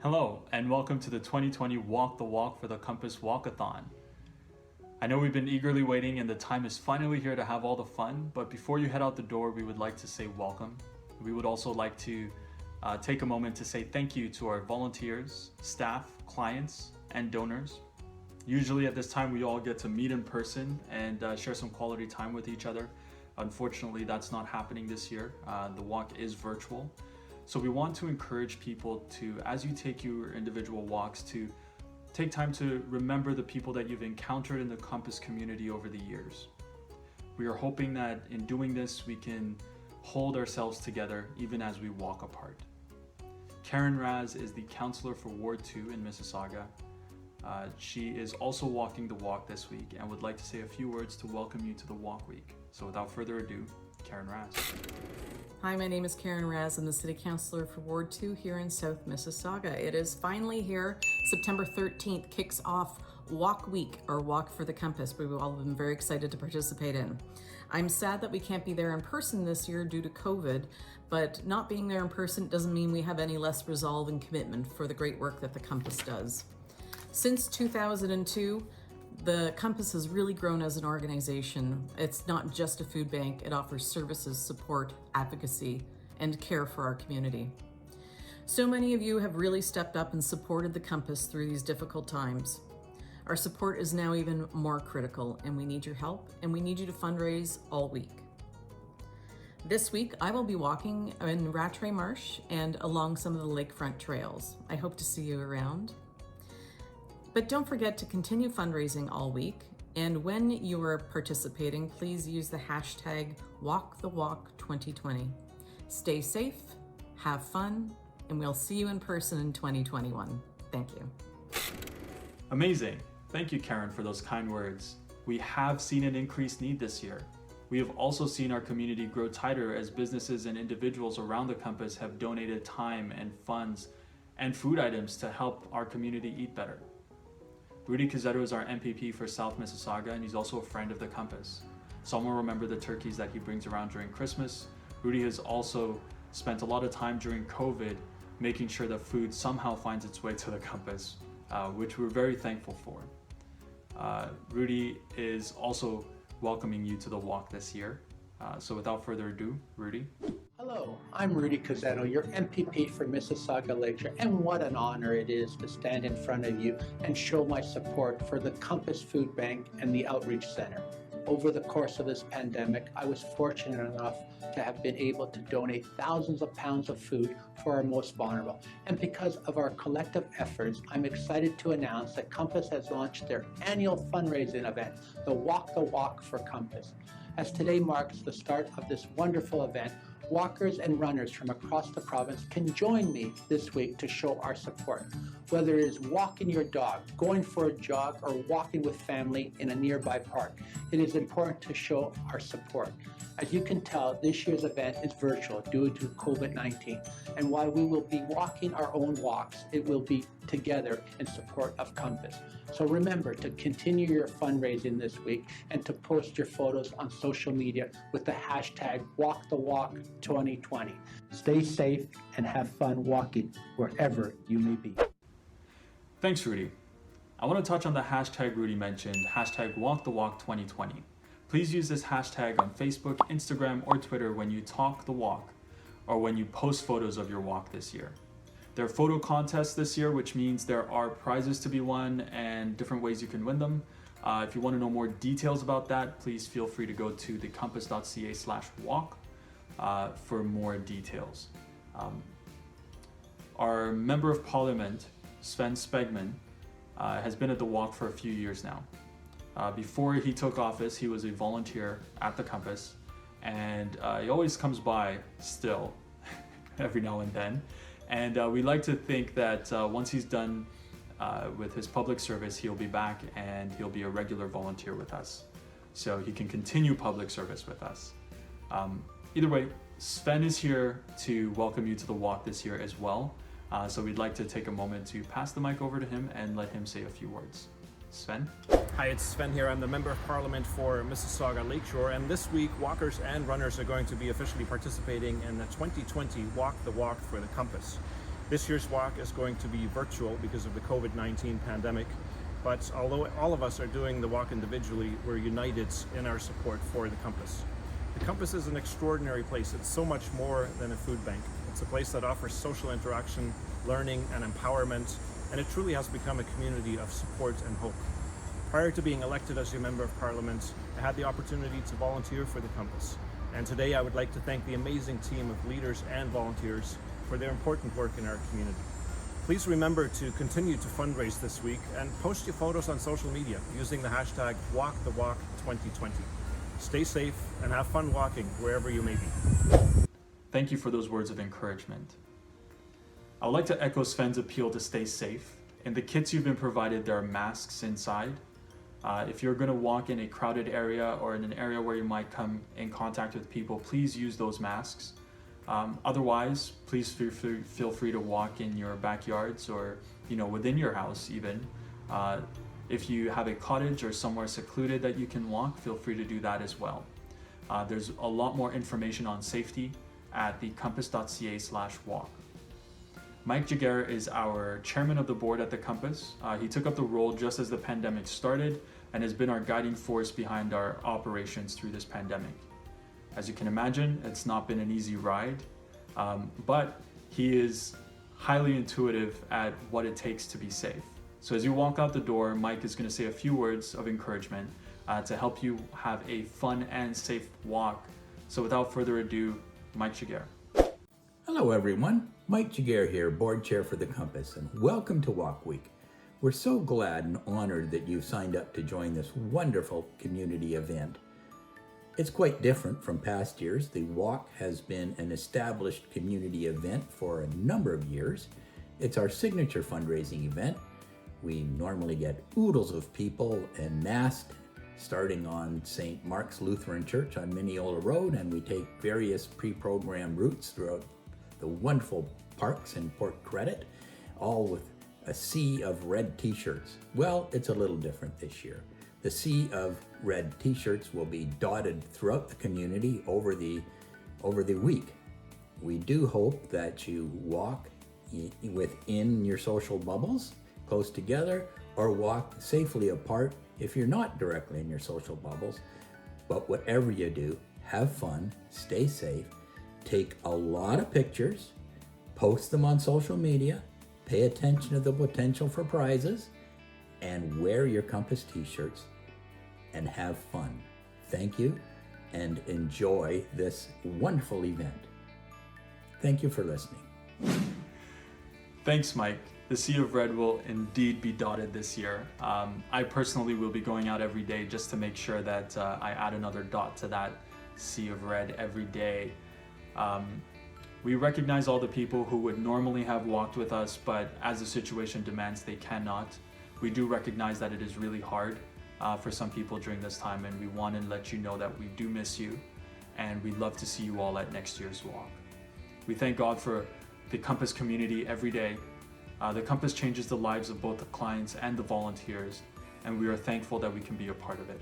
Hello, and welcome to the 2020 Walk the Walk for the Compass Walkathon. I know we've been eagerly waiting and the time is finally here to have all the fun, but before you head out the door, we would like to say welcome. We would also like to take a moment to say thank you to our volunteers, staff, clients, and donors. Usually at this time, we all get to meet in person and share some quality time with each other. Unfortunately, that's not happening this year. The walk is virtual. So we want to encourage people to, as you take your individual walks, to take time to remember the people that you've encountered in the Compass community over the years. We are hoping that in doing this, we can hold ourselves together even as we walk apart. Karen Raz is the counselor for Ward 2 in Mississauga. She is also walking the walk this week and would like to say a few words to welcome you to the walk week. So without further ado, Karen Raz. Hi, my name is Karen Raz. I'm the City Councillor for Ward 2 here in South Mississauga. It is finally here. September 13th kicks off Walk Week, or Walk for the Compass. We've all been very excited to participate in. I'm sad that we can't be there in person this year due to COVID, but not being there in person doesn't mean we have any less resolve and commitment for the great work that the Compass does. Since 2002, the Compass has really grown as an organization. It's not just a food bank, it offers services, support, advocacy, and care for our community. So many of you have really stepped up and supported the Compass through these difficult times. Our support is now even more critical, and we need your help, and we need you to fundraise all week. This week, I will be walking in Rattray Marsh and along some of the lakefront trails. I hope to see you around. But don't forget to continue fundraising all week. And when you are participating, please use the hashtag #WalkTheWalk2020. Stay safe, have fun, and we'll see you in person in 2021. Thank you. Amazing. Thank you, Karen, for those kind words. We have seen an increased need this year. We have also seen our community grow tighter as businesses and individuals around the Compass have donated time and funds and food items to help our community eat better. Rudy Cazzetto is our MPP for South Mississauga, and he's also a friend of the Compass. Some will remember the turkeys that he brings around during Christmas. Rudy has also spent a lot of time during COVID making sure that food somehow finds its way to the Compass, which we're very thankful for. Rudy is also welcoming you to the walk this year. So without further ado, Rudy. Hello, I'm Rudy Cazzetto, your MPP for Mississauga Lakeshore, and what an honor it is to stand in front of you and show my support for the Compass Food Bank and the Outreach Center. Over the course of this pandemic, I was fortunate enough to have been able to donate thousands of pounds of food for our most vulnerable. And because of our collective efforts, I'm excited to announce that Compass has launched their annual fundraising event, the Walk the Walk for Compass. As today marks the start of this wonderful event, walkers and runners from across the province can join me this week to show our support. Whether it is walking your dog, going for a jog, or walking with family in a nearby park, it is important to show our support. As you can tell, this year's event is virtual due to COVID-19, and while we will be walking our own walks, it will be together in support of Compass. So remember to continue your fundraising this week and to post your photos on social media with the hashtag #WalkTheWalk2020. Stay safe and have fun walking wherever you may be. Thanks, Rudy. I want to touch on the hashtag Rudy mentioned, hashtag #WalkTheWalk2020. Please use this hashtag on Facebook, Instagram, or Twitter when you talk the walk or when you post photos of your walk this year. There are photo contests this year, which means there are prizes to be won and different ways you can win them. If you want to know more details about that, please feel free to go to thecompass.ca/walk for more details. Our Member of Parliament, Sven Spegman, has been at the walk for a few years now. Before he took office, he was a volunteer at the Compass, and he always comes by still every now and then. And we like to think that once he's done with his public service, he'll be back and he'll be a regular volunteer with us. So he can continue public service with us. Either way, Sven is here to welcome you to the walk this year as well. So we'd like to take a moment to pass the mic over to him and let him say a few words. Sven? Hi, it's Sven here. I'm the Member of Parliament for Mississauga Lakeshore, and this week walkers and runners are going to be officially participating in the 2020 Walk the Walk for the Compass. This year's walk is going to be virtual because of the COVID-19 pandemic, but although all of us are doing the walk individually, we're united in our support for the Compass. The Compass is an extraordinary place. It's so much more than a food bank. It's a place that offers social interaction, learning and empowerment, and it truly has become a community of support and hope. Prior to being elected as your Member of Parliament, I had the opportunity to volunteer for the Compass. And today I would like to thank the amazing team of leaders and volunteers for their important work in our community. Please remember to continue to fundraise this week and post your photos on social media using the hashtag #WalkTheWalk2020. Stay safe and have fun walking wherever you may be. Thank you for those words of encouragement. I would like to echo Sven's appeal to stay safe. In the kits you've been provided, there are masks inside. If you're going to walk in a crowded area or in an area where you might come in contact with people, please use those masks. Otherwise, please feel free to walk in your backyards or within your house even. If you have a cottage or somewhere secluded that you can walk, feel free to do that as well. There's a lot more information on safety at thecompass.ca/walk. Mike Jaguar is our chairman of the board at the Compass. He took up the role just as the pandemic started and has been our guiding force behind our operations through this pandemic. As you can imagine, it's not been an easy ride, but he is highly intuitive at what it takes to be safe. So as you walk out the door, Mike is going to say a few words of encouragement to help you have a fun and safe walk. So without further ado, Mike Jaguar. Hello everyone, Mike Jaguar here, Board Chair for the Compass, and welcome to Walk Week. We're so glad and honored that you've signed up to join this wonderful community event. It's quite different from past years. The walk has been an established community event for a number of years. It's our signature fundraising event. We normally get oodles of people en masse starting on St. Mark's Lutheran Church on Mineola Road, and we take various pre-programmed routes throughout the wonderful parks in Port Credit, all with a sea of red t-shirts. Well, it's a little different this year. The sea of red t-shirts will be dotted throughout the community over the week. We do hope that you walk within your social bubbles, close together, or walk safely apart if you're not directly in your social bubbles. But whatever you do, have fun, stay safe, take a lot of pictures, post them on social media, pay attention to the potential for prizes, and wear your Compass t-shirts and have fun. Thank you and enjoy this wonderful event. Thank you for listening. Thanks, Mike. The sea of red will indeed be dotted this year. I personally will be going out every day just to make sure that I add another dot to that sea of red every day. We recognize all the people who would normally have walked with us, but as the situation demands, they cannot. We do recognize that it is really hard for some people during this time, and we want to let you know that we do miss you, and we'd love to see you all at next year's walk. We thank God for the Compass community every day. The Compass changes the lives of both the clients and the volunteers, and we are thankful that we can be a part of it.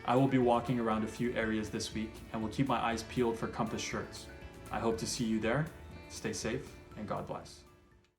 I will be walking around a few areas this week and will keep my eyes peeled for Compass shirts. I hope to see you there. Stay safe and God bless.